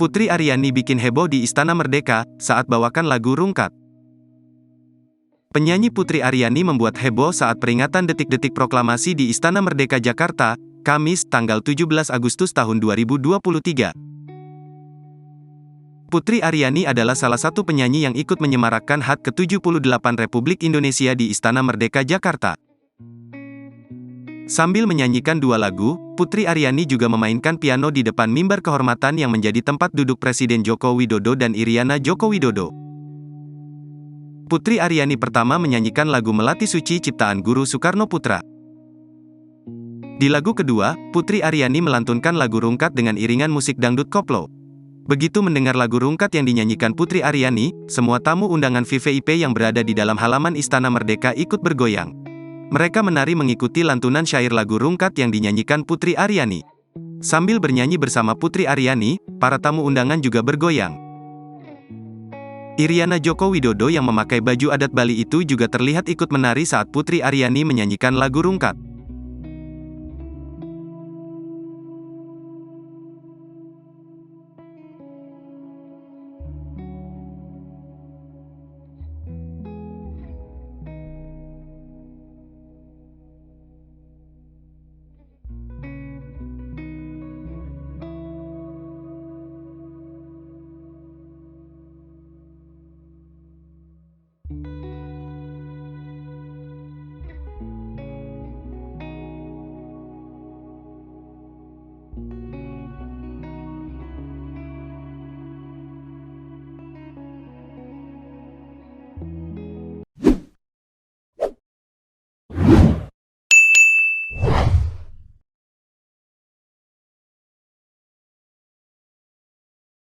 Putri Aryani bikin heboh di Istana Merdeka saat bawakan lagu Rungkat. Penyanyi Putri Aryani membuat heboh saat peringatan detik-detik proklamasi di Istana Merdeka Jakarta, Kamis, tanggal 17 Agustus tahun 2023. Putri Aryani adalah salah satu penyanyi yang ikut menyemarakkan HUT ke-78 Republik Indonesia di Istana Merdeka Jakarta. Sambil menyanyikan dua lagu, Putri Aryani juga memainkan piano di depan mimbar kehormatan yang menjadi tempat duduk Presiden Joko Widodo dan Iriana Joko Widodo. Putri Aryani pertama menyanyikan lagu Melati Suci ciptaan Guru Soekarno Putra. Di lagu kedua, Putri Aryani melantunkan lagu Rungkat dengan iringan musik dangdut koplo. Begitu mendengar lagu Rungkat yang dinyanyikan Putri Aryani, semua tamu undangan VVIP yang berada di dalam halaman Istana Merdeka ikut bergoyang. Mereka menari mengikuti lantunan syair lagu Rungkat yang dinyanyikan Putri Aryani. Sambil bernyanyi bersama Putri Aryani, para tamu undangan juga bergoyang. Iriana Joko Widodo yang memakai baju adat Bali itu juga terlihat ikut menari saat Putri Aryani menyanyikan lagu Rungkat.